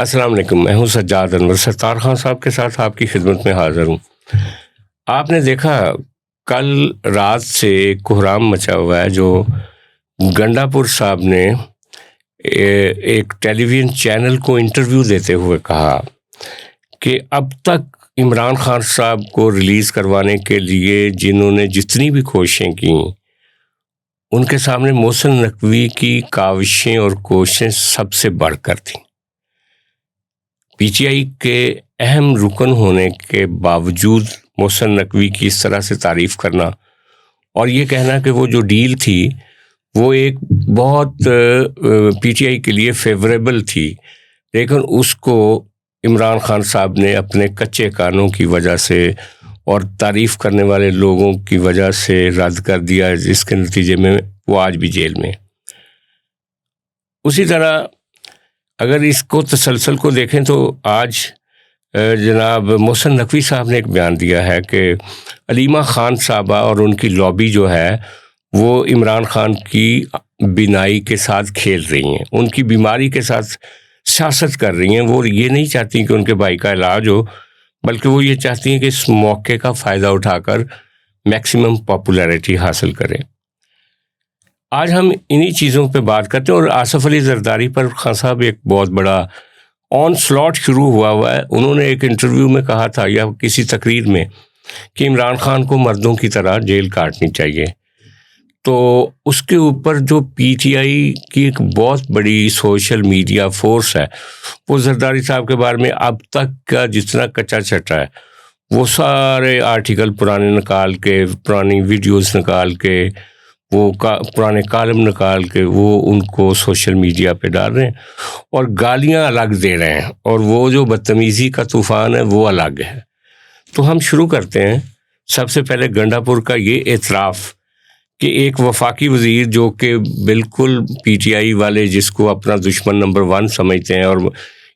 السلام علیکم، میں ہوں سجاد انور، ستار خان صاحب کے ساتھ آپ کی خدمت میں حاضر ہوں۔ آپ نے دیکھا کل رات سے کوہرام مچا ہوا ہے جو گنڈا پور صاحب نے ایک ٹیلی ویژن چینل کو انٹرویو دیتے ہوئے کہا کہ اب تک عمران خان صاحب کو ریلیز کروانے کے لیے جنہوں نے جتنی بھی کوششیں کیں ان کے سامنے محسن نقوی کی کاوشیں اور کوششیں سب سے بڑھ کر تھیں۔ پی ٹی آئی کے اہم رکن ہونے کے باوجود محسن نقوی کی اس طرح سے تعریف کرنا اور یہ کہنا کہ وہ جو ڈیل تھی وہ ایک بہت پی ٹی آئی کے لیے فیوریبل تھی، لیکن اس کو عمران خان صاحب نے اپنے کچے کانوں کی وجہ سے اور تعریف کرنے والے لوگوں کی وجہ سے رد کر دیا، جس کے نتیجے میں وہ آج بھی جیل میں۔ اسی طرح اگر اس کو تسلسل کو دیکھیں تو آج جناب محسن نقوی صاحب نے ایک بیان دیا ہے کہ علیمہ خان صاحبہ اور ان کی لابی جو ہے وہ عمران خان کی بینائی کے ساتھ کھیل رہی ہیں، ان کی بیماری کے ساتھ سیاست کر رہی ہیں۔ وہ یہ نہیں چاہتی کہ ان کے بھائی کا علاج ہو، بلکہ وہ یہ چاہتی ہیں کہ اس موقع کا فائدہ اٹھا کر میکسیمم پاپولیرٹی حاصل کریں۔ آج ہم انہی چیزوں پہ بات کرتے ہیں، اور آصف علی زرداری پر خان صاحب ایک بہت بڑا آن سلاٹ شروع ہوا ہے۔ انہوں نے ایک انٹرویو میں کہا تھا یا کسی تقریر میں کہ عمران خان کو مردوں کی طرح جیل کاٹنی چاہیے، تو اس کے اوپر جو پی ٹی آئی کی ایک بہت بڑی سوشل میڈیا فورس ہے وہ زرداری صاحب کے بارے میں اب تک کا جتنا کچا چٹا ہے وہ سارے آرٹیکل پرانے نکال کے، پرانی ویڈیوز نکال کے، وہ پرانے کالم نکال کے وہ ان کو سوشل میڈیا پہ ڈال رہے ہیں اور گالیاں الگ دے رہے ہیں، اور وہ جو بدتمیزی کا طوفان ہے وہ الگ ہے۔ تو ہم شروع کرتے ہیں سب سے پہلے گنڈا پور کا یہ اعتراف کہ ایک وفاقی وزیر جو کہ بالکل پی ٹی آئی والے جس کو اپنا دشمن نمبر 1 سمجھتے ہیں، اور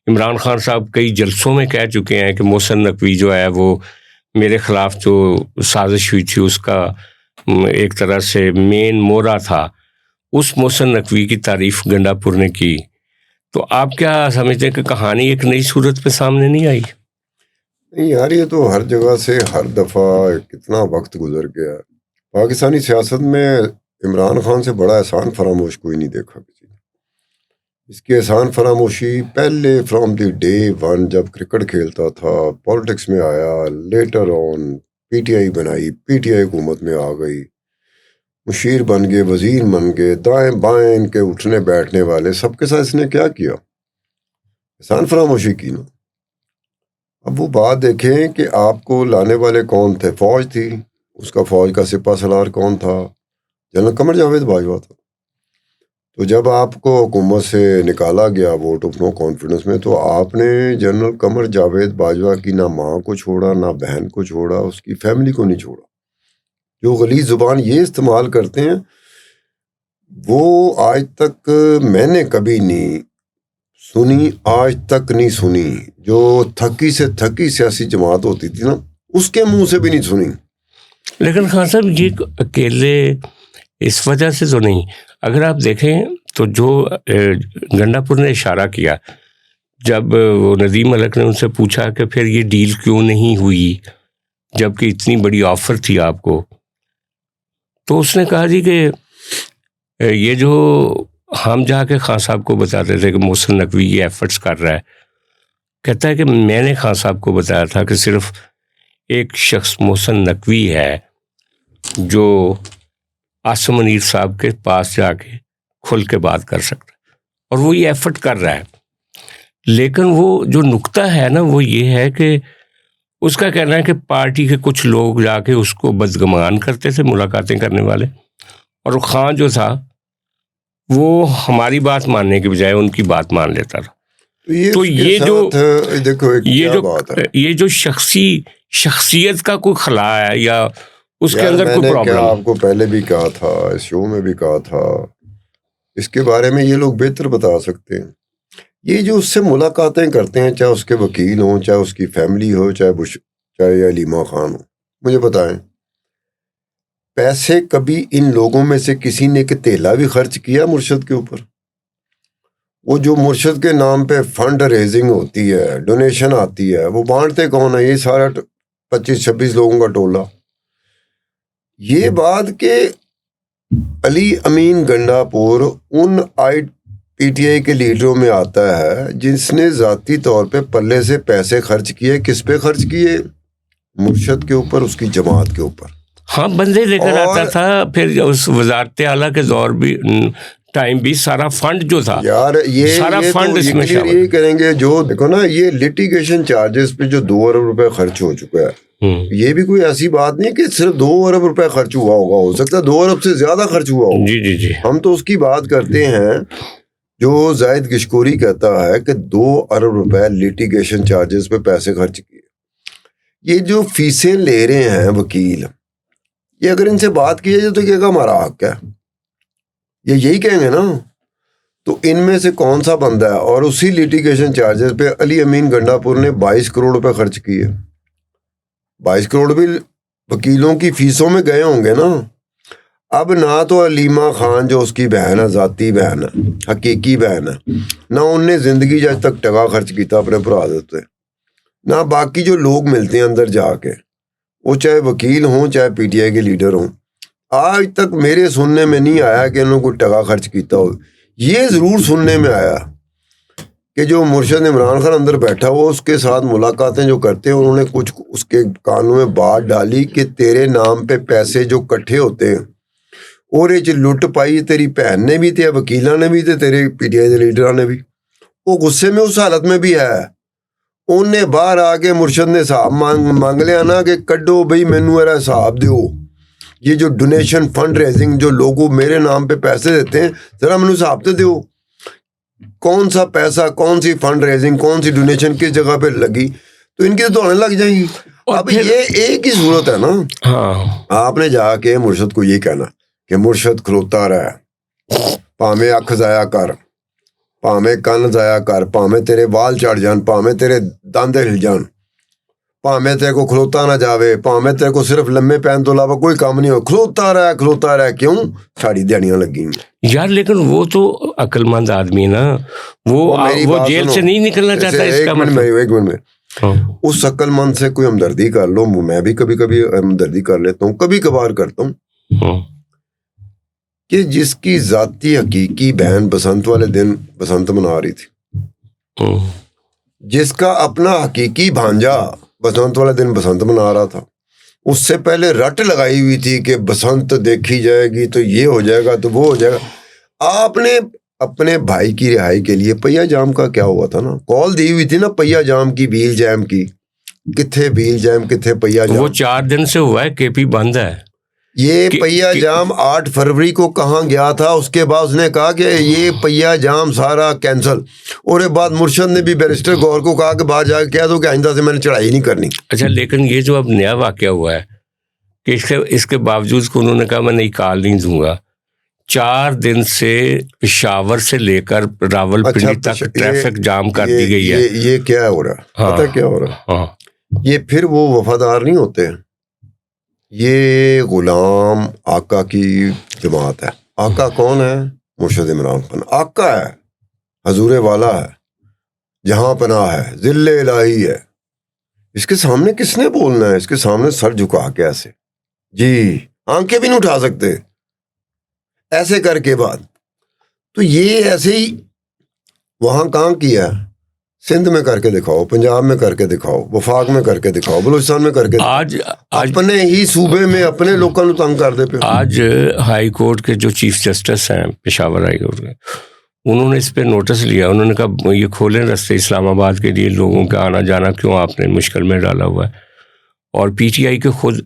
عمران خان صاحب کئی جلسوں میں کہہ چکے ہیں کہ محسن نقوی جو ہے وہ میرے خلاف جو سازش ہوئی تھی اس کا ایک طرح سے مین مورا تھا، اس محسن نقوی کی تعریف گنڈا پور نے کی۔ تو آپ کیا سمجھتے ہیں کہ کہانی ایک نئی صورت پہ سامنے نہیں آئی؟ نہیں یار، یہ تو ہر جگہ سے ہر دفعہ کتنا وقت گزر گیا۔ پاکستانی سیاست میں عمران خان سے بڑا احسان فراموش کوئی نہیں دیکھا کسی نے۔ اس کی احسان فراموشی پہلے فرام دی ڈے 1 جب کرکٹ کھیلتا تھا، پالیٹکس میں آیا، later on P T I بنائی، پی ٹی آئی حکومت میں آ گئی، مشیر بن گئے، وزیر بن گئے، دائیں بائیں ان کے اٹھنے بیٹھنے والے سب کے ساتھ اس نے کیا کیا؟ احسان فراموشی کی نا۔ اب وہ بات دیکھیں کہ آپ کو لانے والے کون تھے؟ فوج تھی، اس کا فوج کا سپہ سالار کون تھا؟ جنرل قمر جاوید باجوہ تھا۔ تو جب آپ کو حکومت سے نکالا گیا ووٹ آف نو کانفیڈنس میں، تو آپ نے جنرل قمر جاوید باجوہ کی نہ ماں کو چھوڑا، نہ بہن کو چھوڑا، اس کی فیملی کو نہیں چھوڑا۔ جو غلیظ زبان یہ استعمال کرتے ہیں وہ آج تک میں نے کبھی نہیں سنی، آج تک نہیں سنی۔ جو تھکی سے تھکی سیاسی جماعت ہوتی تھی نا، اس کے منہ سے بھی نہیں سنی۔ لیکن خان صاحب یہ اکیلے اس وجہ سے تو نہیں، اگر آپ دیکھیں تو جو گنڈا پور نے اشارہ کیا جب وہ ندیم ملک نے ان سے پوچھا کہ پھر یہ ڈیل کیوں نہیں ہوئی جبکہ اتنی بڑی آفر تھی آپ کو، تو اس نے کہا جی کہ یہ جو ہم جا کے خان صاحب کو بتاتے تھے کہ محسن نقوی یہ ایفرٹس کر رہا ہے، کہتا ہے کہ میں نے خان صاحب کو بتایا تھا کہ صرف ایک شخص محسن نقوی ہے جو عاصم منیر صاحب کے پاس جا کے کھل کے بات کر سکتا ہے، اور وہ یہ ایفرٹ کر رہا ہے۔ لیکن وہ جو نقطہ ہے نا وہ یہ ہے کہ اس کا کہنا ہے کہ پارٹی کے کچھ لوگ جا کے اس کو بدگمان کرتے تھے، ملاقاتیں کرنے والے، اور خان جو تھا وہ ہماری بات ماننے کے بجائے ان کی بات مان لیتا تھا۔ تو یہ جو شخصیت کا کوئی خلا ہے یا اس کے اندر کوئی پرابلم؟ میں نے آپ کو پہلے بھی کہا تھا، اس شو میں بھی کہا تھا، اس کے بارے میں یہ لوگ بہتر بتا سکتے ہیں۔ یہ جو اس سے ملاقاتیں کرتے ہیں، چاہے اس کے وکیل ہوں، چاہے اس کی فیملی ہو، چاہے علیمہ خان ہو، مجھے بتائیں پیسے کبھی ان لوگوں میں سے کسی نے کہ تیلا بھی خرچ کیا مرشد کے اوپر؟ وہ جو مرشد کے نام پہ فنڈ ریزنگ ہوتی ہے، ڈونیشن آتی ہے، وہ بانٹتے کون ہے؟ یہ سارا 25-26 لوگوں کا ٹولہ۔ یہ بات کہ علی امین گنڈا پور ان پی ٹی آئی کے لیڈروں میں آتا ہے جس نے ذاتی طور پہ پلے سے پیسے خرچ کیے۔ کس پہ خرچ کیے؟ مرشد کے اوپر، اس کی جماعت کے اوپر۔ ہاں، بندے لے کر آتا تھا، پھر اس وزارت اعلیٰ کے دور بھی ٹائم بھی سارا فنڈ جو تھا یار سارا فنڈ اس میں شامل۔ یہ کریں گے جو دیکھو نا، یہ لٹیگیشن چارجز پہ جو 2 ارب روپے خرچ ہو چکا ہے، یہ بھی کوئی ایسی بات نہیں کہ صرف 2 ارب روپے خرچ ہوا ہوگا، ہو سکتا ہے 2 ارب سے زیادہ خرچ ہوا ہوگا۔ جی جی جی، ہم تو اس کی بات کرتے ہیں جو زاہد گشکوری کہتا ہے کہ 2 ارب روپے لٹیگیشن چارجز پہ پیسے خرچ کیے۔ یہ جو فیسیں لے رہے ہیں وکیل، یہ اگر ان سے بات کی جائے تو کہے گا ہمارا حق ہے، یہ یہی کہیں گے نا۔ تو ان میں سے کون سا بندہ ہے؟ اور اسی لیٹیگیشن چارجز پہ علی امین گنڈا پور نے 22 کروڑ روپے خرچ کیے۔ 22 کروڑ بھی وکیلوں کی فیسوں میں گئے ہوں گے نا۔ اب نہ تو علیمہ خان جو اس کی بہن ہے، ذاتی بہن ہے، حقیقی بہن ہے، نہ ان نے زندگی جج تک ٹکا خرچ کیتا اپنے برا دیتے، نہ باقی جو لوگ ملتے ہیں اندر جا کے، وہ چاہے وکیل ہوں چاہے پی ٹی آئی کے لیڈر ہوں، آج تک میرے سننے میں نہیں آیا کہ انہوں نے کوئی ٹکا خرچ کیتا ہو۔ یہ ضرور سننے میں آیا کہ جو مرشد عمران خان اندر بیٹھا ہوا، اس کے ساتھ ملاقاتیں جو کرتے ہیں، انہوں نے کچھ اس کے کانوں میں بات ڈالی کہ تیرے نام پہ پیسے جو کٹھے ہوتے ہیں اور یہ لٹ پائی تیری بہن نے بھی تے، وکیلاں نے بھی تے، تیرے پی ٹی آئی کے لیڈراں نے بھی۔ وہ غصے میں اس حالت میں بھی ہے، ان نے باہر آ کے مرشد نے حساب مانگ لیا نا کہ کڈو بھئی مینوں میرا حساب دیو، یہ جو ڈونیشن فنڈ ریزنگ جو لوگوں میرے نام پہ پیسے دیتے ہیں، ذرا مینوں حساب تو دیو، کون سا پیسہ، کون سی فنڈ ریزنگ، کون سی ڈونیشن کس جگہ پہ لگی، تو ان کی تو دوڑنے لگ جائیں گی۔ اب یہ ایک ہی صورت ہے نا، آپ نے جا کے مرشد کو یہ کہنا کہ مرشد کھلوتا رہے، پامے اکھ ضائع کر، پامے کن ضائع کر، پامے تیرے وال چڑھ جان، پامے تیرے داندے ہل جان، پامے تیرے کو کھلوتا نہ جاوے، پامے تیرے کو صرف لمبے پہن تو علاوہ کوئی کام نہیں ہو، کھلوتا رہے، کیوں؟ ساڑی دیہڑیاں لگی ہیں یار۔ لیکن وہ تو عقل مند آدمی نا، وہ جیل سے نہیں نکلنا چاہتا۔ ایک منٹ، اس عقل مند سے کوئی ہمدردی کر لو، میں بھی کبھی کبھی ہمدردی کر لیتا ہوں، کبھی کبھار کرتا ہوں، کہ جس کی ذاتی حقیقی بہن بسنت والے دن بسنت منا رہی تھی، جس کا اپنا حقیقی بھانجا بسنت والے دن بسنت منا رہا تھا، اس سے پہلے رٹ لگائی ہوئی تھی کہ بسنت دیکھی جائے گی تو یہ ہو جائے گا تو وہ ہو جائے گا۔ آپ نے اپنے بھائی کی رہائی کے لیے پہیا جام کا کیا ہوا تھا نا، کال دی ہوئی تھی نا پہیا جام کی، بیل جام کی، کتھے بیل جام کتھے پہیا جام؟ وہ 4 دن سے ہوا ہے، کے پی بند ہے۔ یہ پہیا جام 8 فروری کو کہاں گیا تھا، اس کے بعد اس نے کہا کہ یہ پہیا جام سارا کینسل، اور ایک بعد مرشد نے بھی بیرسٹر گور کو کہا کہ باہر جا کے کہہ دو کہ آئندہ سے میں نے چڑھائی نہیں کرنی۔ اچھا، لیکن یہ جو اب نیا واقعہ ہوا ہے کہ اس کے باوجود کو انہوں نے کہا میں نئی کال نہیں دوں گا، 4 دن سے پشاور سے لے کر راول پنڈی تک ٹریفک جام کر دی گئی ہے۔ یہ کیا ہو رہا ہے؟ پتہ کیا ہو رہا ہے؟ یہ پھر وہ وفادار نہیں ہوتے، یہ غلام آقا کی جماعت ہے۔ آقا کون ہے؟ مرشد عمران خان آقا ہے، حضور والا ہے، جہاں پناہ ہے، ذل الہی ہے۔ اس کے سامنے کس نے بولنا ہے؟ اس کے سامنے سر جھکا کے ایسے، جی آنکھیں بھی نہیں اٹھا سکتے ایسے کر کے بعد۔ تو یہ ایسے ہی وہاں کہاں کیا ہے؟ سندھ میں کر کے دکھاؤ، پنجاب میں کر کے دکھاؤ، وفاق میں کر کے دکھاؤ، بلوچستان میں کر کے دکھاؤ، آج اپنے ہی صوبے میں اپنے لوگوں کو تنگ کر دے پہ۔ آج ہائی کورٹ کے جو چیف جسٹس ہیں پشاور ہائی کورٹ کے، انہوں نے اس پہ نوٹس لیا، انہوں نے کہا یہ کھولیں رستے اسلام آباد کے لیے، لوگوں کا آنا جانا کیوں آپ نے مشکل میں ڈالا ہوا ہے۔ اور پی ٹی آئی کے خود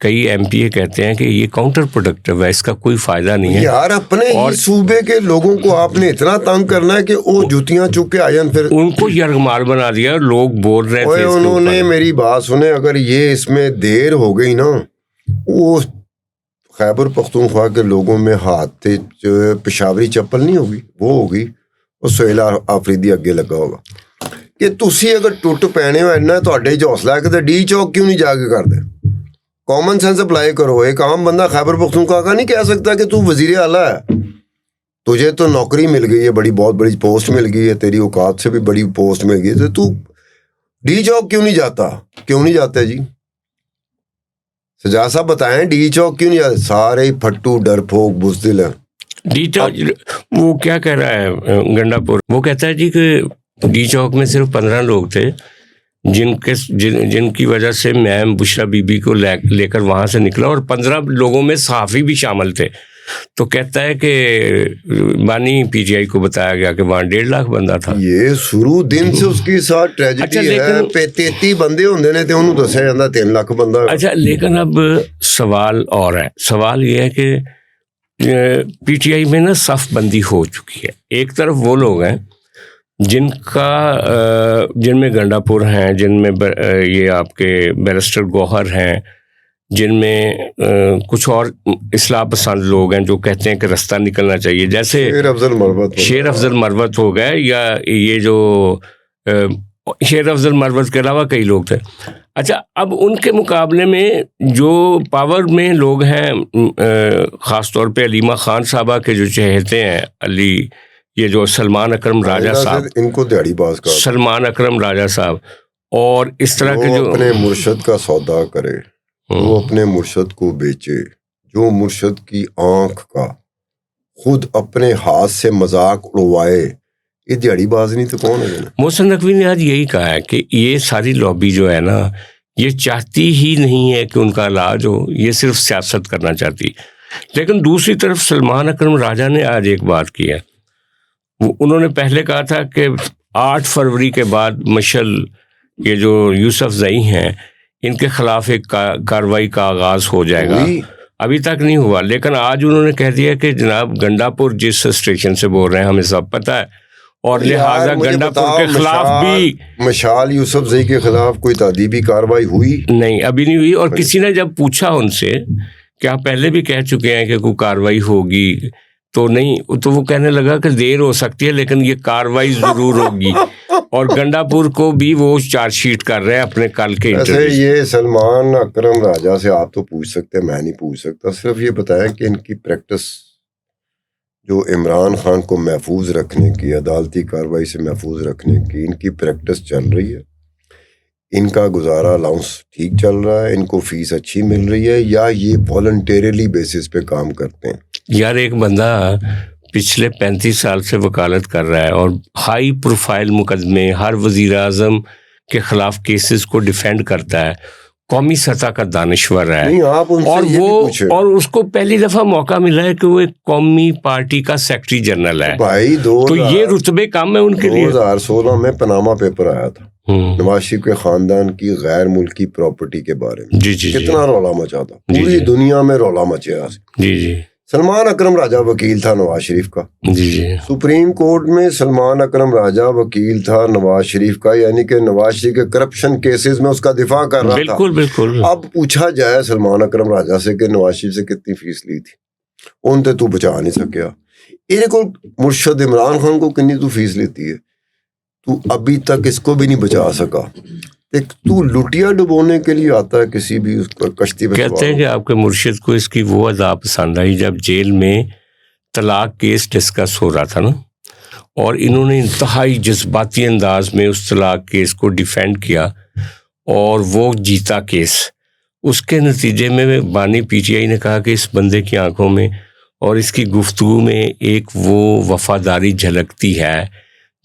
کئی ایم پی اے کہتے ہیں کہ یہ کاؤنٹر پروڈکٹیو ہے، اس کا کوئی فائدہ نہیں ہے۔ یار اپنے ہی صوبے کے لوگوں کو آپ نے اتنا تنگ کرنا ہے کہ وہ جوتیاں چک کے آئین، پھر ان کو یرغمال بنا دیا، لوگ بول رہے تھے۔ انہوں نے میری بات سنے، اگر یہ اس میں دیر ہو گئی نا، وہ خیبر پختونخوا کے لوگوں میں ہاتھ پشاوری چپل نہیں ہوگی، وہ ہوگی، وہ سہیل آفریدی اگے لگا ہوگا کہ تسی اگر ٹوٹ پینے ہو اینا تھوڑے جو حوصلہ ہے کہ ڈی چوک کیوں نہیں جا کے کر دے؟ کامن سینس اپلائی کرو۔ ایک عام بندہ خیبر پختونخوا کا نہیں کہہ سکتا کہ تو وزیر اعلیٰ ہے، تجھے تو نوکری مل گئی ہے، بڑی بہت بڑی پوسٹ مل گئی ہے، تیری اوقات سے بھی بڑی پوسٹ مل گئی ہے، تو ڈی چوک کیوں نہیں جاتا؟ کیوں نہیں جاتا جی؟ سجاد صاحب بتائیں، ڈی چوک کیوں نہیں جاتے؟ سارے ہی پھٹو ڈر پھوک بزدل ہیں. ڈی چوک وہ کیا کہہ رہا ہے گنڈا پور، وہ کہتا ہے جی کہ ڈی چوک میں صرف 15 لوگ تھے جن کی وجہ سے میں بشرا بی بی کو لے کر وہاں سے نکلا، اور 15 لوگوں میں صحافی بھی شامل تھے. تو کہتا ہے کہ بانی پی ٹی آئی کو بتایا گیا کہ وہاں 1.5 لاکھ بندہ تھا. یہ شروع دن سے اس کے ساتھ ٹریجڈی ہے. 33 بندے ہوندے نے تے انہوں دسیا جاندہ 3 لاکھ بندہ. اچھا لیکن اب سوال اور ہے، سوال یہ ہے کہ پی ٹی آئی میں نا صف بندی ہو چکی ہے. ایک طرف وہ لوگ ہیں جن میں گنڈا پور ہیں، جن میں یہ آپ کے بیرسٹر گوہر ہیں، جن میں کچھ اور اصلاح پسند لوگ ہیں جو کہتے ہیں کہ رستہ نکلنا چاہیے، جیسے شیر افضل مروت ہو گئے، یا یہ جو شیر افضل مروت کے علاوہ کئی لوگ تھے. اچھا اب ان کے مقابلے میں جو پاور میں لوگ ہیں، خاص طور پہ علیمہ خان صاحبہ کے جو چہیتے ہیں، یہ جو سلمان اکرم راجہ صاحب، ان کو دیہڑی باز کا سلمان اکرم راجہ صاحب، اور اس طرح کے جو اپنے مرشد کا سودا کرے، وہ اپنے مرشد کو بیچے، جو مرشد کی آنکھ کا خود اپنے ہاتھ سے مذاق اڑوائے، یہ دیہڑی باز نہیں تو کون ہے؟ محسن نقوی نے آج یہی کہا ہے کہ یہ ساری لابی جو ہے نا، یہ چاہتی ہی نہیں ہے کہ ان کا علاج ہو، یہ صرف سیاست کرنا چاہتی. لیکن دوسری طرف سلمان اکرم راجہ نے آج ایک بات کی ہے. انہوں نے پہلے کہا تھا کہ 8 فروری کے بعد مشل یہ جو یوسف زئی ہیں، ان کے خلاف ایک کارروائی کا آغاز ہو جائے گا. ابھی تک نہیں ہوا، لیکن آج انہوں نے کہہ دیا کہ جناب گنڈا پور جس اسٹیشن سے بول رہے ہیں ہمیں سب پتہ ہے، اور لہٰذا گنڈا پور کے خلاف بھی مشال یوسف زئی کے خلاف کوئی تادیبی کارروائی ہوئی نہیں، ابھی نہیں ہوئی. اور کسی نے جب پوچھا ان سے کہ آپ پہلے بھی کہہ چکے ہیں کہ کوئی کارروائی ہوگی، تو نہیں، تو وہ کہنے لگا کہ دیر ہو سکتی ہے لیکن یہ کارروائی ضرور ہوگی. اور گنڈا پور کو بھی وہ چارج شیٹ کر رہے ہیں اپنے کل کے انٹرویو. یہ سلمان اکرم راجہ سے آپ تو پوچھ سکتے ہیں، میں نہیں پوچھ سکتا. صرف یہ بتائیں کہ ان کی پریکٹس جو عمران خان کو محفوظ رکھنے کی، عدالتی کارروائی سے محفوظ رکھنے کی، ان کی پریکٹس چل رہی ہے؟ ان کا گزارا الاؤنس ٹھیک چل رہا ہے؟ ان کو فیس اچھی مل رہی ہے، یا یہ والنٹیریلی بیسس پہ کام کرتے ہیں؟ یار ایک بندہ پچھلے 35 سال سے وکالت کر رہا ہے اور ہائی پروفائل مقدمے، ہر وزیر اعظم کے خلاف کیسز کو ڈیفینڈ کرتا ہے، قومی سطح کا دانشور ہے، اور اس کو پہلی دفعہ موقع ملا ہے کہ وہ ایک قومی پارٹی کا سیکرٹری جنرل ہے. بھائی تو یہ رتبے کم ہے ان کے لیے. 2016 میں پناما پیپر آیا تھا نواز شریف کے خاندان کی غیر ملکی پراپرٹی کے بارے میں. کتنا رولا مچا تھا، پوری دنیا میں رولا مچیا. سلمان اکرم راجہ وکیل تھا نواز شریف کا. سپریم کورٹ میں سلمان اکرم راجہ وکیل تھا نواز شریف کا، یعنی کہ نواز شریف کے کرپشن کیسز میں اس کا دفاع کر رہا تھا. بالکل. اب پوچھا جائے سلمان اکرم راجہ سے کہ نواز شریف سے کتنی فیس لی تھی، ان تے تو بچا نہیں سکیا. یہ کو مرشد عمران خان کو کنی تو فیس لیتی ہے، تو ابھی تک اس کو بھی نہیں بچا سکا. تو لٹیا ڈبونے کے لیے آتا ہے کسی بھی اس پر کشتی پہ. کہتے ہیں کہ آپ کے مرشد کو اس کی وہ ادا پسند آئی جب جیل میں طلاق کیس ڈسکس ہو رہا تھا نا، اور انہوں نے انتہائی جذباتی انداز میں اس طلاق کیس کو ڈیفینڈ کیا اور وہ جیتا کیس. اس کے نتیجے میں بانی پی ٹی آئی نے کہا کہ اس بندے کی آنکھوں میں اور اس کی گفتگو میں ایک وہ وفاداری جھلکتی ہے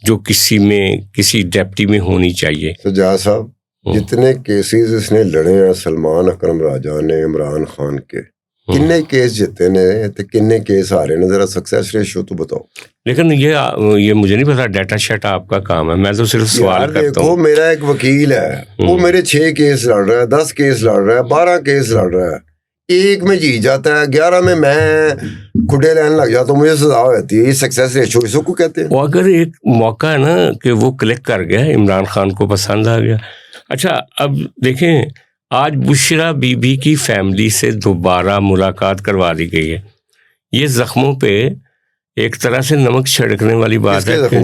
جو کسی ڈیپٹی میں ہونی چاہیے. سجاد صاحب، جتنے کیسز اس نے لڑے ہیں سلمان اکرم راجہ نے عمران خان کے، کنے کیس جتے نے تے کنے کیس آ رہے ہیں؟ ذرا سکسیس ریشو تو بتاؤ. لیکن یہ مجھے نہیں پتا، ڈیٹا شیٹ آپ کا کام ہے، میں تو صرف سوال کرتا ہوں. دیکھو میرا ایک وکیل ہے، وہ میرے 6 کیس لڑ رہا ہے، 10 کیس لڑ رہا ہے، 12 کیس لڑ رہا ہے. ایک میں جیت جاتا ہے، 11 میں کھڈے لینے لگ جاتا ہوں، مجھے سزا ہو جاتی ہے. یہ سکسیس ریشو اس کو کہتے ہیں. وہ اگر ایک موقع ہے نا کہ وہ کلک کر گیا، عمران خان کو پسند آ گیا. اچھا اب دیکھیں، آج بشرا بی بی کی فیملی سے دوبارہ ملاقات کروا دی گئی ہے. یہ زخموں پہ ایک طرح سے نمک چھڑکنے والی بات ہے کہ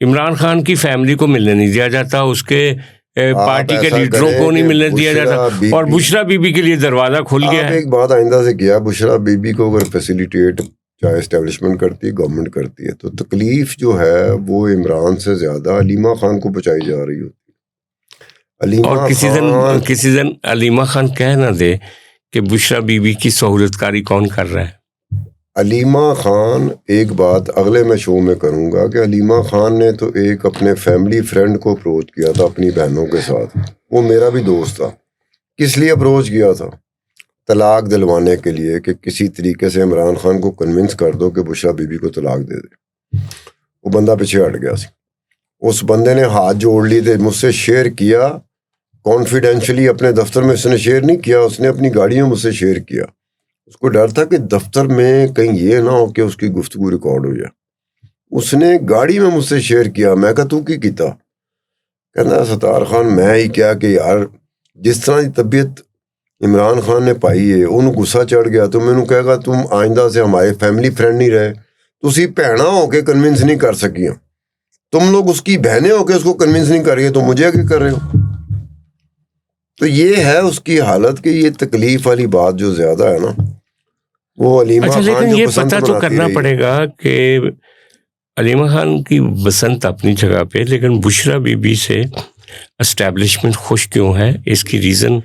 عمران خان کی فیملی کو ملنے نہیں دیا جاتا، اس کے پارٹی کے لیڈروں کو نہیں ملنے دیا جاتا، اور بشرا بی بی کے لیے دروازہ کھل گیا ہے. ایک بات آئندہ سے کیا، بشرا بی بی کو اگر فیسیلیٹیٹ چاہے اسٹیبلشمنٹ کرتی ہے گورنمنٹ کرتی ہے. تو تکلیف جو ہے وہ عمران سے زیادہ علیمہ خان کو پہنچائی جا رہی ہوتی ہے. اور علیمہ کسی دن علیمہ خان کہہ نہ دے کہ بشرا بی بی کی سہولت کاری کون کر رہا ہے. علیمہ خان، ایک بات اگلے میں شو میں کروں گا کہ علیمہ خان نے تو ایک اپنے فیملی فرینڈ کو اپروچ کیا تھا اپنی بہنوں کے ساتھ. وہ میرا بھی دوست تھا. کس لیے اپروچ کیا تھا؟ طلاق دلوانے کے لیے کہ کسی طریقے سے عمران خان کو کنونس کر دو کہ بشرا بی بی کو طلاق دے دے. وہ بندہ پیچھے ہٹ گیا سی. اس بندے نے ہاتھ جوڑ لی تھے، مجھ سے شیئر کیا کانفیڈینشلی. اپنے دفتر میں اس نے شیئر نہیں کیا، اس نے اپنی گاڑی میں مجھ سے شیئر کیا. اس کو ڈر تھا کہ دفتر میں کہیں یہ نہ ہو کہ اس کی گفتگو ریکارڈ ہو جائے. اس نے گاڑی میں مجھ سے شیئر کیا. میں کہا تو کی کیتا؟ کہنا ستار خان میں ہی کیا کہ یار جس طرح کی طبیعت عمران خان نے پائی ہے انہوں غصہ چڑھ گیا. تو میں نے کہا گا تم آئندہ سے ہمارے فیملی فرینڈ نہیں رہے، تسی بھیڑاں ہو کے کنونس نہیں کر سکیاں. تم لوگ اس کی بہنیں ہو کے اس کو کنونس نہیں کر رہے تو مجھے کیا کر رہے ہو؟ تو یہ ہے اس کی حالت کہ یہ تکلیف والی بات جو زیادہ ہے نا وہ علیمہ خان لیکن جو یہ پسند پتہ تو کرنا پڑے گا کہ علیمہ خان کی بسنت اپنی جگہ پہ، لیکن بشرا بی بی سے اسٹیبلشمنٹ خوش کیوں ہے؟ اس کی ریزن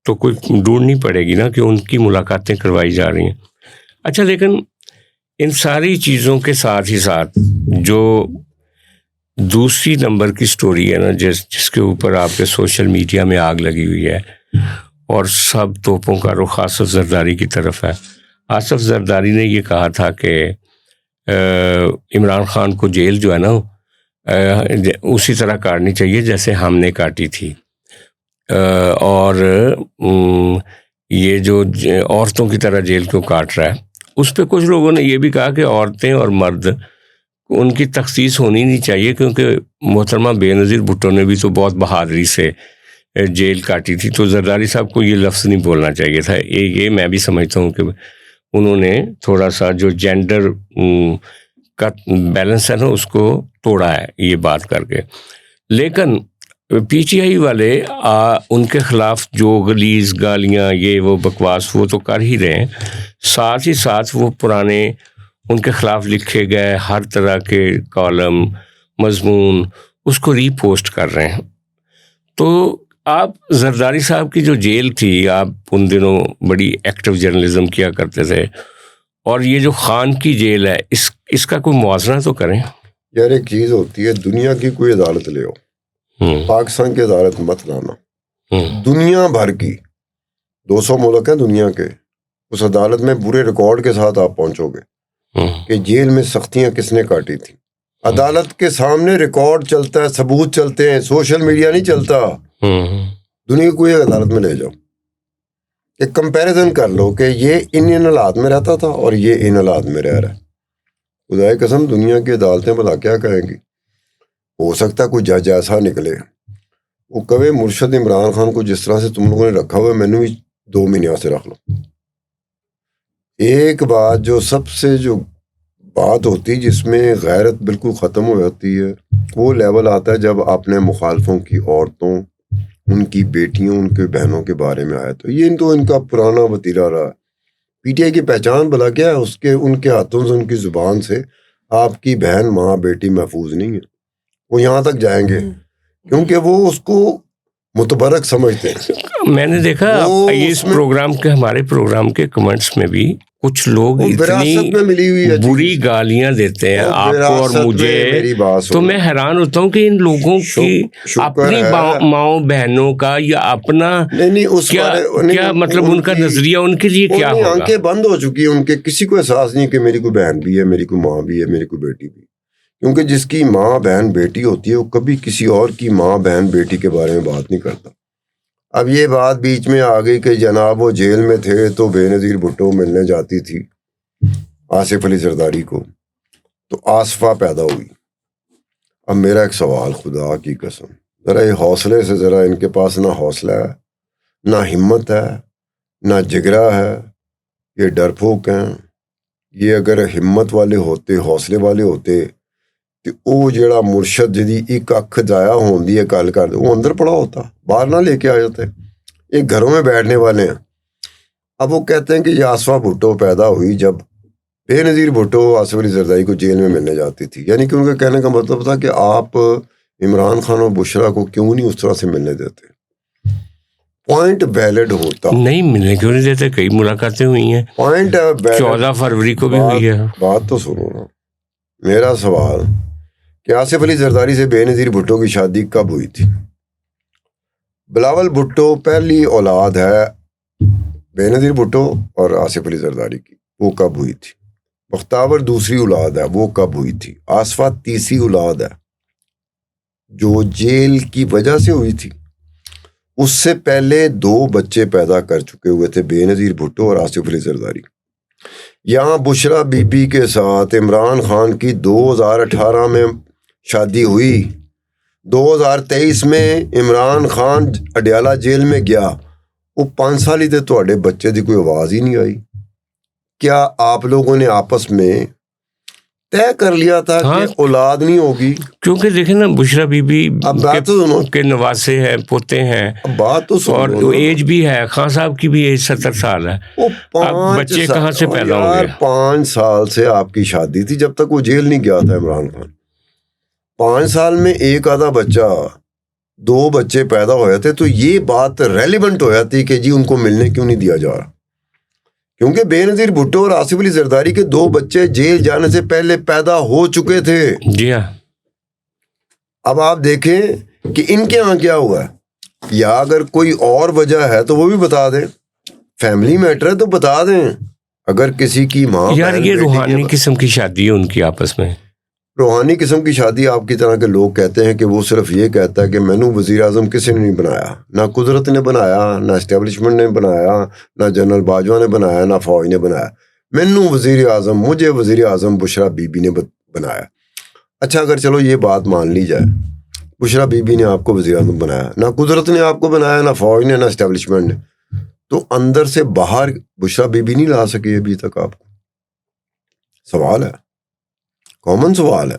تو کوئی ڈھونڈنی پڑے گی نا کہ ان کی ملاقاتیں کروائی جا رہی ہیں. اچھا، لیکن ان ساری چیزوں کے ساتھ ہی ساتھ جو دوسری نمبر کی سٹوری ہے نا جس کے اوپر آپ کے سوشل میڈیا میں آگ لگی ہوئی ہے اور سب توپوں کا رخ آصف زرداری کی طرف ہے. آصف زرداری نے یہ کہا تھا کہ عمران خان کو جیل جو ہے نا اسی طرح کاٹنی چاہیے جیسے ہم نے کاٹی تھی. اور یہ جو عورتوں کی طرح جیل کیوں کاٹ رہا ہے، اس پہ کچھ لوگوں نے یہ بھی کہا کہ عورتیں اور مرد ان کی تخصیص ہونی نہیں چاہیے، کیونکہ محترمہ بے نظیر بھٹو نے بھی تو بہت بہادری سے جیل کاٹی تھی. تو زرداری صاحب کو یہ لفظ نہیں بولنا چاہیے تھا. یہ میں بھی سمجھتا ہوں کہ انہوں نے تھوڑا سا جو جینڈر کا بیلنس ہے نا اس کو توڑا ہے یہ بات کر کے. لیکن پی ٹی آئی والے ان کے خلاف جو غلیظ گالیاں یہ وہ بکواس وہ تو کر ہی رہے ہیں، ساتھ ہی ساتھ وہ پرانے ان کے خلاف لکھے گئے ہر طرح کے کالم مضمون اس کو ری پوسٹ کر رہے ہیں. تو آپ زرداری صاحب کی جو جیل تھی، آپ ان دنوں بڑی ایکٹیو جرنلزم کیا کرتے تھے، اور یہ جو خان کی جیل ہے اس کا کوئی موازنہ تو کریں. یار ایک چیز ہوتی ہے، دنیا کی کوئی عدالت لے ہو، پاکستان کی عدالت مت لانا. دنیا بھر کی 200 ملک ہیں دنیا کے، اس عدالت میں پورے ریکارڈ کے ساتھ آپ پہنچو گے کہ جیل میں سختیاں کس نے کاٹی تھی. عدالت کے سامنے ریکارڈ چلتا ہے، ثبوت چلتے ہیں، سوشل میڈیا نہیں چلتا. دنیا کی کوئی عدالت میں لے جاؤ، ایک کمپیریزن کر لو کہ یہ ان حالات میں رہتا تھا اور یہ ان حالات میں رہ رہا ہے. خدا کی قسم دنیا کی عدالتیں بھلا کیا کہیں گی؟ ہو سکتا ہے کوئی جج ایسا نکلے وہ کبھی مرشد عمران خان کو جس طرح سے تم لوگوں نے رکھا ہوا ہے میں نے بھی 2 مہینے سے رکھ لو. ایک بات جو سب سے جو بات ہوتی جس میں غیرت بالکل ختم ہو جاتی ہے وہ لیول آتا ہے جب اپنے مخالفوں کی عورتوں، ان کی بیٹیوں، ان کے بہنوں کے بارے میں آیا. تو یہ تو ان کا پرانا وتیرہ رہا ہے. پی ٹی آئی کی پہچان بھلا کیا ہے؟ اس کے ان کے ہاتھوں سے، ان کی زبان سے آپ کی بہن ماں بیٹی محفوظ نہیں ہے. وہ یہاں تک جائیں گے کیونکہ وہ اس کو متبرک سمجھتے ہیں. میں نے دیکھا اس پروگرام کے ہمارے پروگرام کے کمنٹس میں بھی کچھ لوگ اتنی میں ملی ہوئی ہے بری گالیاں دیتے ہیں آپ کو اور مجھے. تو میں حیران ہوتا ہوں کہ ان لوگوں کی اپنی ماؤں بہنوں کا یا اپنا کیا مطلب ان کا نظریہ ان کے لیے کیا ہوگا. آنکھیں بند ہو چکی ہیں ان کے، کسی کو احساس نہیں کہ میری کوئی بہن بھی ہے، میری کوئی ماں بھی ہے، میری کوئی بیٹی بھی. کیونکہ جس کی ماں بہن بیٹی ہوتی ہے وہ کبھی کسی اور کی ماں بہن بیٹی کے بارے میں بات نہیں کرتا. اب یہ بات بیچ میں آ گئی کہ جناب وہ جیل میں تھے تو بے نظیر بھٹو ملنے جاتی تھی آصف علی زرداری کو، تو آصفہ پیدا ہوئی. اب میرا ایک سوال، خدا کی قسم ذرا یہ حوصلے سے، ذرا ان کے پاس نہ حوصلہ ہے، نہ ہمت ہے، نہ جگرا ہے، یہ ڈرپوک ہیں. یہ اگر ہمت والے ہوتے، حوصلے والے ہوتے تو وہ جڑا مرشد جدی ایک اکھ ضائع ہوندی ہے گل کر وہ اندر پڑا ہوتا، باہر نہ لے کے آ جاتے. ایک گھروں میں بیٹھنے والے ہیں. اب وہ کہتے ہیں کہ یہ آصفہ بھٹو پیدا ہوئی جب بے نظیر بھٹو آصف علی زرداری کو جیل میں ملنے جاتی تھی، یعنی کہ ان کا کہنے کا مطلب تھا کہ آپ عمران خان اور بشرا کو کیوں نہیں اس طرح سے ملنے دیتے. پوائنٹ ویلڈ ہوتا، نہیں ملنے کیوں نہیں دیتے؟ کئی ملاقاتیں ہوئی ہیں، پوائنٹ 14 فروری کو بھی ہوئی ہے. بات تو سنو نا، میرا سوال کہ آصف علی زرداری سے بے نظیر بھٹو کی شادی کب ہوئی تھی؟ بلاول بھٹو پہلی اولاد ہے بے نظیر بھٹو اور آصف علی زرداری کی، وہ کب ہوئی تھی؟ بختاور دوسری اولاد ہے، وہ کب ہوئی تھی؟ آصفہ تیسری اولاد ہے جو جیل کی وجہ سے ہوئی تھی. اس سے پہلے 2 بچے پیدا کر چکے ہوئے تھے بے نظیر بھٹو اور آصف علی زرداری. یہاں بشرا بی بی کے ساتھ عمران خان کی 2018 میں شادی ہوئی. 2023 میں عمران خان اڈیالہ جیل میں گیا، وہ 5 سال ہی تھے، تھوڑے بچے دی کوئی آواز ہی نہیں آئی. کیا آپ لوگوں نے آپس میں طے کر لیا تھا کہ اولاد نہیں ہوگی؟ کیونکہ دیکھیں نا بشرا بی بی اب بات تو سنو، کے نواسے ہیں، پوتے ہیں، بات تو سنو، اور ایج بھی ہے، خان صاحب کی بھی ایج 70 سال ہے. اب بچے کہاں سے پیدا ہوں گے؟ 5 سال سے آپ کی شادی تھی جب تک وہ جیل نہیں گیا تھا عمران خان. 5 سال میں ایک آدھا بچہ، 2 بچے پیدا ہوئے تھے، تو یہ بات ریلیونٹ ہو جاتی کہ جی ان کو ملنے کیوں نہیں دیا جا رہا. کیونکہ بے نظیر بھٹو اور آصف علی زرداری کے 2 بچے جیل جانے سے پہلے پیدا ہو چکے تھے. جی ہاں. اب آپ دیکھیں کہ ان کے یہاں کیا ہوا ہے، یا اگر کوئی اور وجہ ہے تو وہ بھی بتا دیں. فیملی میٹر ہے تو بتا دیں. اگر کسی کی ماں، یار یہ روحانی قسم کی شادی ہے ان کی آپس میں. روحانی قسم کی شادی. آپ کی طرح کے لوگ کہتے ہیں کہ وہ صرف یہ کہتا ہے کہ مینو وزیر اعظم کسی نے نہیں بنایا، نہ قدرت نے بنایا، نہ اسٹیبلشمنٹ نے بنایا، نہ جنرل باجوہ نے بنایا، نہ فوج نے بنایا. مینو وزیر اعظم، مجھے وزیر اعظم بشرا بی بی نے بنایا. اچھا اگر چلو یہ بات مان لی جائے، بشرا بی بی نے آپ کو وزیر اعظم بنایا، نہ قدرت نے آپ کو بنایا، نہ فوج نے، نہ اسٹیبلشمنٹ نے، تو اندر سے باہر بشرا بی بی نہیں لا سکی ابھی تک. آپ کو سوال ہے، کامن سوال ہے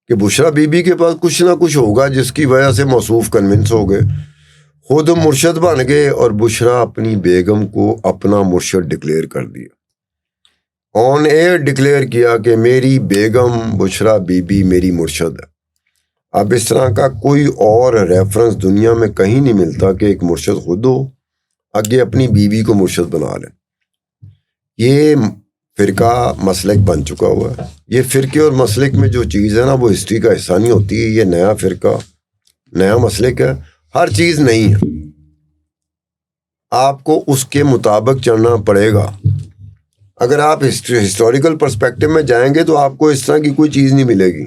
کہ بشرا بی بی کے پاس کچھ نہ کچھ ہوگا جس کی وجہ سے موصوف کنونس ہو گئے، خود مرشد بن گئے، اور بشرا اپنی بیگم کو اپنا مرشد ڈکلیئر کر دیا. آن ایئر ڈکلیئر کیا کہ میری بیگم بشرا بی بی میری مرشد ہے. اب اس طرح کا کوئی اور ریفرنس دنیا میں کہیں نہیں ملتا کہ ایک مرشد خود ہو آگے اپنی بیوی کو مرشد بنا لیں. یہ فرقہ مسلک بن چکا ہوا ہے. یہ فرقے اور مسلک میں جو چیز ہے نا وہ ہسٹری کا حصہ نہیں ہوتی. یہ نیا فرقہ، نیا مسلک ہے، ہر چیز نہیں ہے، آپ کو اس کے مطابق چلنا پڑے گا. اگر آپ ہسٹوریکل پرسپیکٹو میں جائیں گے تو آپ کو اس طرح کی کوئی چیز نہیں ملے گی.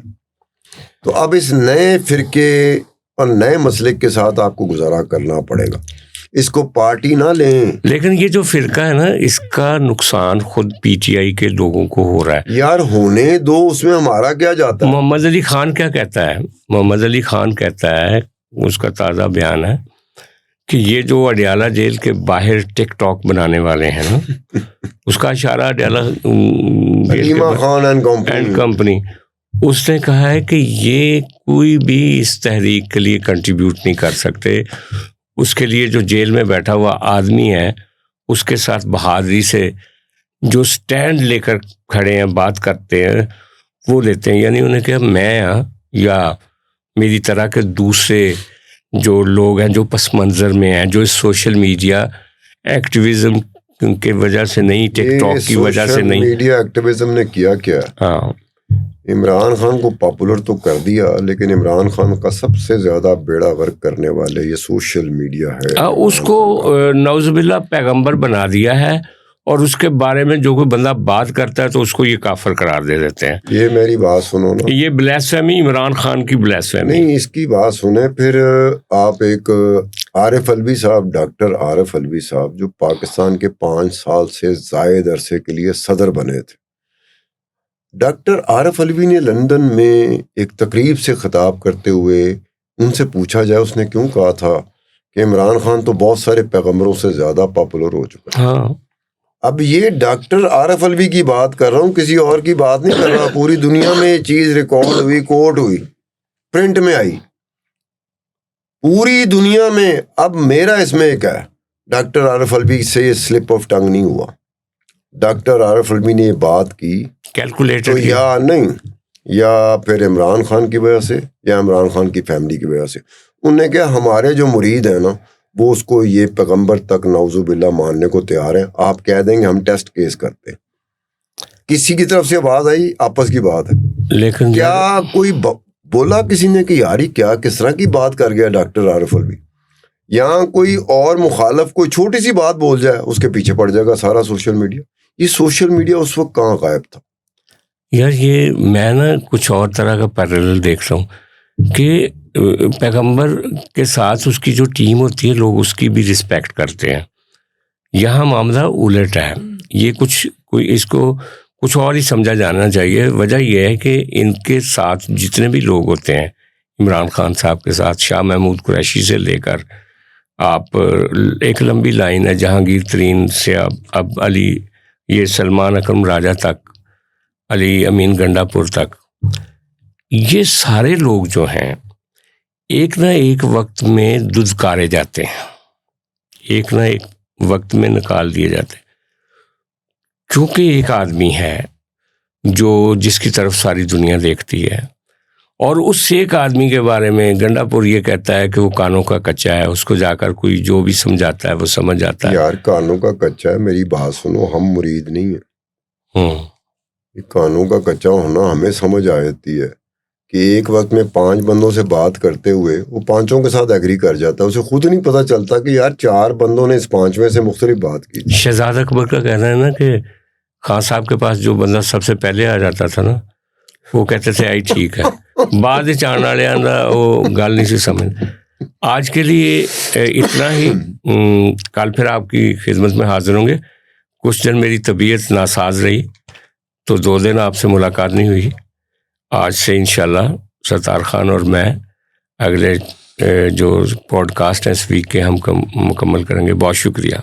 تو اب اس نئے فرقے اور نئے مسلک کے ساتھ آپ کو گزارا کرنا پڑے گا. اس کو پارٹی نہ لیں. لیکن یہ جو فرقہ ہے نا، اس کا نقصان خود پی ٹی آئی کے لوگوں کو ہو رہا ہے. یار ہونے دو، اس میں ہمارا کیا جاتا ہے. محمد علی خان کیا کہتا ہے؟ محمد علی خان کہتا ہے، اس کا تازہ بیان ہے کہ یہ جو اڈیالہ جیل کے باہر ٹک ٹاک بنانے والے ہیں نا، اس کا اشارہ اڈیالہ علیمہ خان اینڈ کمپنی، اس نے کہا ہے کہ یہ کوئی بھی اس تحریک کے لیے کنٹریبیوٹ نہیں کر سکتے. اس کے لیے جو جیل میں بیٹھا ہوا آدمی ہے، اس کے ساتھ بہادری سے جو سٹینڈ لے کر کھڑے ہیں، بات کرتے ہیں، وہ لیتے ہیں. یعنی انہیں کہ میں یا میری طرح کے دوسرے جو لوگ ہیں جو پس منظر میں ہیں، جو اس سوشل میڈیا ایکٹیویزم کی وجہ سے نہیں، ٹک ٹاک کی وجہ سے نہیں. میڈیا ایکٹیویزم نے کیا کیا؟ ہاں، عمران خان کو پاپولر تو کر دیا، لیکن عمران خان کا سب سے زیادہ بیڑا غرق کرنے والے یہ سوشل میڈیا ہے. اس کو نعوذ باللہ پیغمبر بنا دیا ہے، اور اس کے بارے میں جو کوئی بندہ بات کرتا ہے تو اس کو یہ کافر قرار دے دیتے ہیں. یہ میری بات سنو نا، یہ بلیسفیمی، عمران خان کی بلیسفیمی نہیں. اس کی بات سنیں پھر آپ. ایک عارف الوی صاحب، ڈاکٹر عارف الوی صاحب، جو پاکستان کے 5 سال سے زائد عرصے کے لیے صدر بنے تھے. ڈاکٹر عارف الوی نے لندن میں ایک تقریب سے خطاب کرتے ہوئے ان سے پوچھا جائے، اس نے کیوں کہا تھا کہ عمران خان تو بہت سارے پیغمبروں سے زیادہ پاپولر ہو چکا ہے. ہاں، اب یہ ڈاکٹر عارف الوی کی بات کر رہا ہوں، کسی اور کی بات نہیں کر رہا. پوری دنیا میں یہ چیز ریکارڈ ہوئی، کوٹ ہوئی، پرنٹ میں آئی پوری دنیا میں. اب میرا اس میں ایک ہے، ڈاکٹر عارف الوی سے یہ سلپ آف ٹنگ نہیں ہوا. ڈاکٹر عارف علمی نے یہ بات کی تو کیلکولیٹڈ یا نہیں، یا پھر عمران خان کی وجہ سے یا عمران خان کی فیملی کی وجہ سے. انہوں نے کہا ہمارے جو مرید ہیں نا وہ اس کو یہ پیغمبر تک نعوذ باللہ ماننے کو تیار ہیں، آپ کہہ دیں گے ہم ٹیسٹ کیس کرتے ہیں. کسی کی طرف سے آواز آئی، آپس کی بات ہے. لیکن کیا کوئی بولا کسی نے کہ یاری کیا کس طرح کی بات کر گیا ڈاکٹر عارف علمی؟ یہاں کوئی اور مخالف کوئی چھوٹی سی بات بول جائے اس کے پیچھے پڑ جائے گا سارا سوشل میڈیا. یہ سوشل میڈیا اس وقت کہاں غائب تھا؟ یار یہ میں نا کچھ اور طرح کا پیرالل دیکھ رہا ہوں کہ پیغمبر کے ساتھ اس کی جو ٹیم ہوتی ہے لوگ اس کی بھی رسپیکٹ کرتے ہیں. یہاں معاملہ الٹ ہے. یہ کوئی اس کو کچھ اور ہی سمجھا جانا چاہیے. وجہ یہ ہے کہ ان کے ساتھ جتنے بھی لوگ ہوتے ہیں، عمران خان صاحب کے ساتھ شاہ محمود قریشی سے لے کر آپ ایک لمبی لائن ہے جہانگیر ترین سے اب علی یہ سلمان اکرم راجہ تک، علی امین گنڈا پور تک، یہ سارے لوگ جو ہیں ایک نہ ایک وقت میں دھتکارے جاتے ہیں، ایک نہ ایک وقت میں نکال دیے جاتے ہیں. کیونکہ ایک آدمی ہے جس کی طرف ساری دنیا دیکھتی ہے، اور اس ایک آدمی کے بارے میں گنڈا پور یہ کہتا ہے کہ وہ کانوں کا کچا ہے، اس کو جا کر کوئی جو بھی سمجھاتا ہے وہ سمجھ جاتا ہے. یار کانوں کا کچا ہے، میری بات سنو، ہم مرید نہیں ہیں. کانوں کا کچا ہونا ہمیں سمجھ آ جاتی ہے کہ ایک وقت میں 5 بندوں سے بات کرتے ہوئے وہ 5 کے ساتھ ایگری کر جاتا ہے. اسے خود نہیں پتہ چلتا کہ یار 4 بندوں نے اس 5ویں سے مختلف بات کی. شہزاد اکبر کا کہنا ہے نا کہ خان صاحب کے پاس جو بندہ سب سے پہلے آ جاتا تھا نا وہ کہتے تھے آئی ٹھیک ہے، بعد چان والے آندا وہ گل نہیں سی سمجھ. آج کے لیے اتنا ہی. کل پھر آپ کی خدمت میں حاضر ہوں گے. کچھ دن میری طبیعت ناساز رہی تو 2 دن آپ سے ملاقات نہیں ہوئی. آج سے انشاءاللہ ستار خان اور میں اگلے جو پوڈ کاسٹ ہیں اس ویک کے ہم مکمل کریں گے. بہت شکریہ.